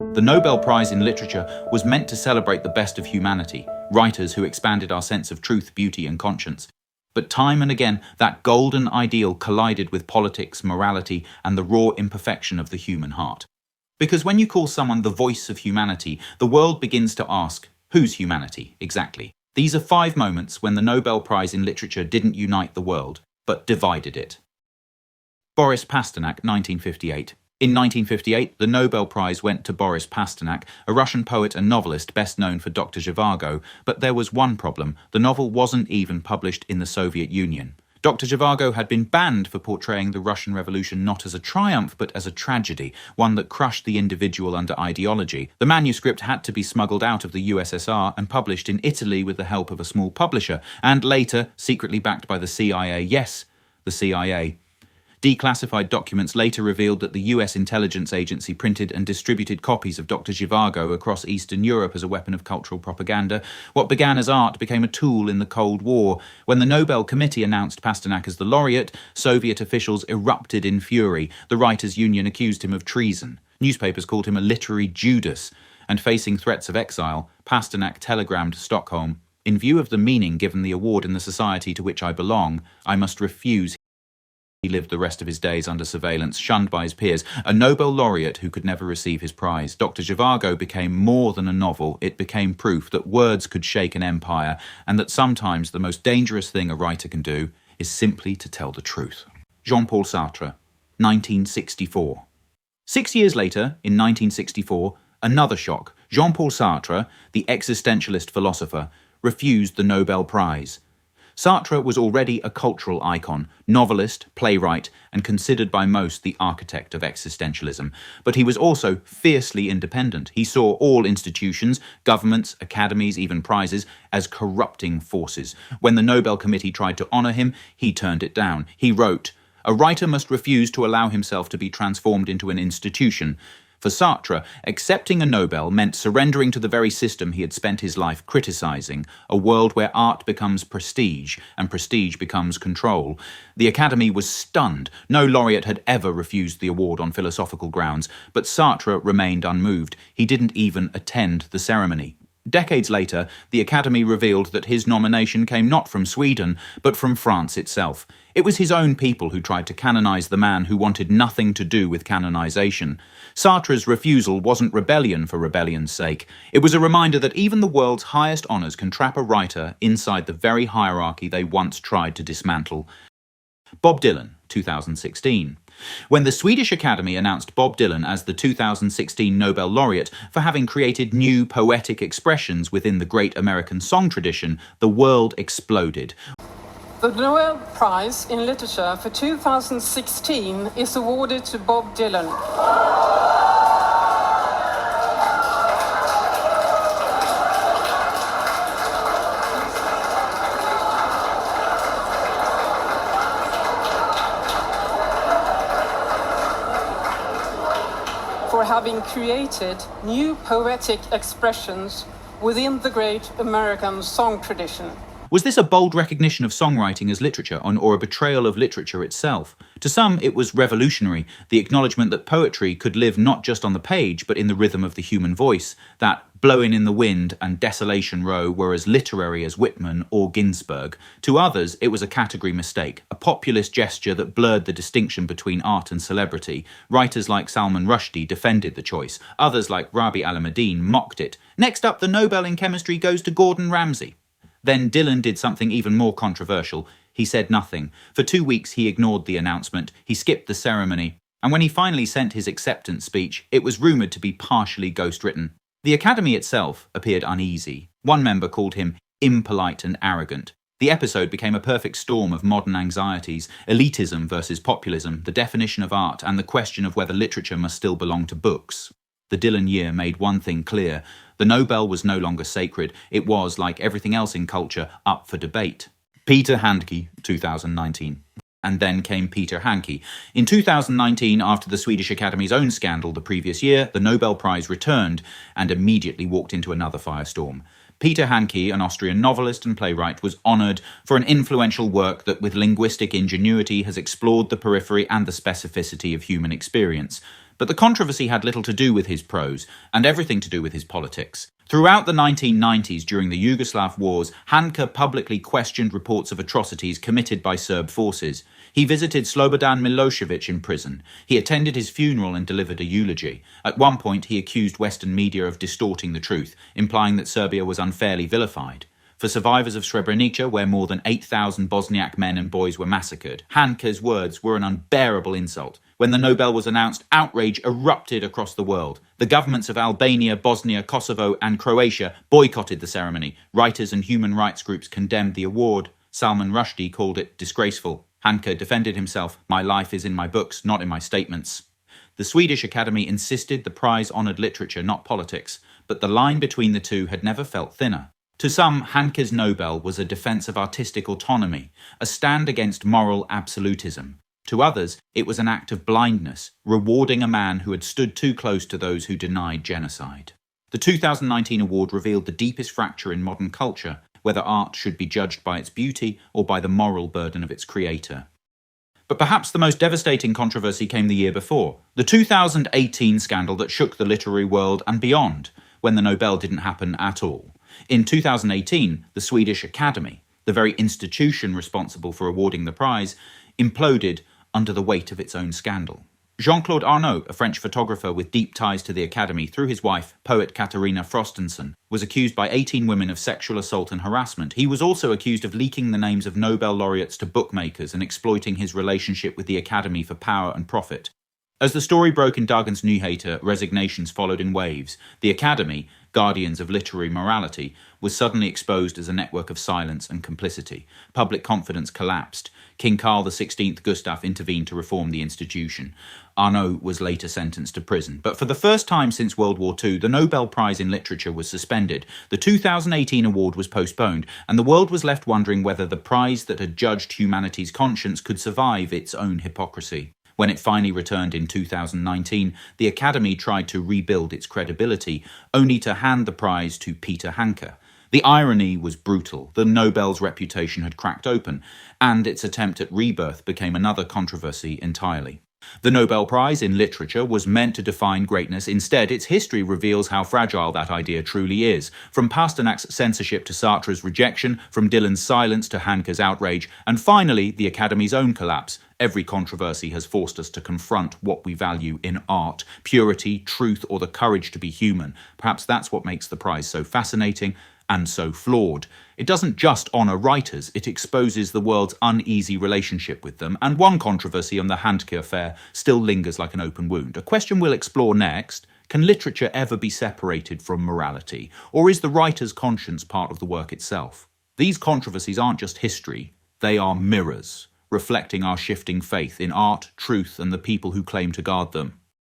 The Nobel Prize in Literature was meant to celebrate the best of humanity, writers who expanded our sense of truth, beauty, and conscience. But time and again, that golden ideal collided with politics, morality, and the raw imperfection of the human heart. Because when you call someone the voice of humanity, the world begins to ask, whose humanity, exactly? These are 5 moments when the Nobel Prize in Literature didn't unite the world, but divided it. Boris Pasternak, 1958. In 1958, the Nobel Prize went to Boris Pasternak, a Russian poet and novelist best known for Dr. Zhivago, but there was one problem: the novel wasn't even published in the Soviet Union. Dr. Zhivago had been banned for portraying the Russian Revolution not as a triumph, but as a tragedy, one that crushed the individual under ideology. The manuscript had to be smuggled out of the USSR and published in Italy with the help of a small publisher, and later, secretly backed by the CIA. Yes, the CIA. Declassified documents later revealed that the US intelligence agency printed and distributed copies of Dr. Zhivago across Eastern Europe as a weapon of cultural propaganda. What began as art became a tool in the Cold War. When the Nobel Committee announced Pasternak as the laureate, Soviet officials erupted in fury. The Writers' Union accused him of treason. Newspapers called him a literary Judas. And facing threats of exile, Pasternak telegrammed Stockholm, "In view of the meaning given the award in the society to which I belong, I must refuse." He lived the rest of his days under surveillance, shunned by his peers, a Nobel laureate who could never receive his prize. Dr. Zhivago became more than a novel. It became proof that words could shake an empire, and that sometimes the most dangerous thing a writer can do is simply to tell the truth. Jean-Paul Sartre, 1964. 6 years later, in 1964, another shock. Jean-Paul Sartre, the existentialist philosopher, refused the Nobel Prize. Sartre was already a cultural icon, novelist, playwright, and considered by most the architect of existentialism. But he was also fiercely independent. He saw all institutions, governments, academies, even prizes, as corrupting forces. When the Nobel Committee tried to honor him, he turned it down. He wrote, "A writer must refuse to allow himself to be transformed into an institution." For Sartre, accepting a Nobel meant surrendering to the very system he had spent his life criticizing, a world where art becomes prestige and prestige becomes control. The Academy was stunned. No laureate had ever refused the award on philosophical grounds, but Sartre remained unmoved. He didn't even attend the ceremony. Decades later, the Academy revealed that his nomination came not from Sweden, but from France itself. It was his own people who tried to canonize the man who wanted nothing to do with canonization. Sartre's refusal wasn't rebellion for rebellion's sake. It was a reminder that even the world's highest honors can trap a writer inside the very hierarchy they once tried to dismantle. Bob Dylan, 2016. When the Swedish Academy announced Bob Dylan as the 2016 Nobel laureate for having created new poetic expressions within the great American song tradition, the world exploded. The Nobel Prize in Literature for 2016 is awarded to Bob Dylan. For having created new poetic expressions within the great American song tradition. Was this a bold recognition of songwriting as literature, or a betrayal of literature itself? To some, it was revolutionary, the acknowledgement that poetry could live not just on the page, but in the rhythm of the human voice, that Blowin' in the Wind and Desolation Row were as literary as Whitman or Ginsberg. To others, it was a category mistake, a populist gesture that blurred the distinction between art and celebrity. Writers like Salman Rushdie defended the choice. Others like Rabi Alameddin mocked it. Next up, the Nobel in Chemistry goes to Gordon Ramsay. Then Dylan did something even more controversial. He said nothing. For 2 weeks he ignored the announcement. He skipped the ceremony. And when he finally sent his acceptance speech, it was rumoured to be partially ghostwritten. The Academy itself appeared uneasy. One member called him impolite and arrogant. The episode became a perfect storm of modern anxieties, elitism versus populism, the definition of art, and the question of whether literature must still belong to books. The Dylan year made one thing clear. The Nobel was no longer sacred. It was, like everything else in culture, up for debate. Peter Handke, 2019. And then came Peter Handke. In 2019, after the Swedish Academy's own scandal the previous year, the Nobel Prize returned and immediately walked into another firestorm. Peter Handke, an Austrian novelist and playwright, was honoured for an influential work that with linguistic ingenuity has explored the periphery and the specificity of human experience. But the controversy had little to do with his prose, and everything to do with his politics. Throughout the 1990s, during the Yugoslav wars, Handke publicly questioned reports of atrocities committed by Serb forces. He visited Slobodan Milosevic in prison. He attended his funeral and delivered a eulogy. At one point, he accused Western media of distorting the truth, implying that Serbia was unfairly vilified. For survivors of Srebrenica, where more than 8,000 Bosniak men and boys were massacred, Handke's words were an unbearable insult. When the Nobel was announced, outrage erupted across the world. The governments of Albania, Bosnia, Kosovo, and Croatia boycotted the ceremony. Writers and human rights groups condemned the award. Salman Rushdie called it disgraceful. Handke defended himself. "My life is in my books, not in my statements." The Swedish Academy insisted the prize honoured literature, not politics, but the line between the two had never felt thinner. To some, Handke's Nobel was a defence of artistic autonomy, a stand against moral absolutism. To others, it was an act of blindness, rewarding a man who had stood too close to those who denied genocide. The 2019 award revealed the deepest fracture in modern culture, whether art should be judged by its beauty or by the moral burden of its creator. But perhaps the most devastating controversy came the year before, the 2018 scandal that shook the literary world and beyond, when the Nobel didn't happen at all. In 2018, the Swedish Academy, the very institution responsible for awarding the prize, imploded under the weight of its own scandal. Jean-Claude Arnault, a French photographer with deep ties to the Academy through his wife, poet Katarina Frostenson, was accused by 18 women of sexual assault and harassment. He was also accused of leaking the names of Nobel laureates to bookmakers and exploiting his relationship with the Academy for power and profit. As the story broke in Dagens Nyheter, resignations followed in waves. The Academy, guardians of literary morality, was suddenly exposed as a network of silence and complicity. Public confidence collapsed. King Carl XVI Gustaf intervened to reform the institution. Arnault was later sentenced to prison. But for the first time since World War II, the Nobel Prize in Literature was suspended. The 2018 award was postponed, and the world was left wondering whether the prize that had judged humanity's conscience could survive its own hypocrisy. When it finally returned in 2019, the Academy tried to rebuild its credibility, only to hand the prize to Peter Handke. The irony was brutal. The Nobel's reputation had cracked open, and its attempt at rebirth became another controversy entirely. The Nobel Prize in Literature was meant to define greatness. Instead, its history reveals how fragile that idea truly is. From Pasternak's censorship to Sartre's rejection, from Dylan's silence to Handke's outrage, and finally, the Academy's own collapse. Every controversy has forced us to confront what we value in art, purity, truth, or the courage to be human. Perhaps that's what makes the prize so fascinating and so flawed. It doesn't just honour writers, it exposes the world's uneasy relationship with them, and one controversy on the Handke affair still lingers like an open wound. A question we'll explore next: can literature ever be separated from morality, or is the writer's conscience part of the work itself? These controversies aren't just history, they are mirrors, reflecting our shifting faith in art, truth, and the people who claim to guard them.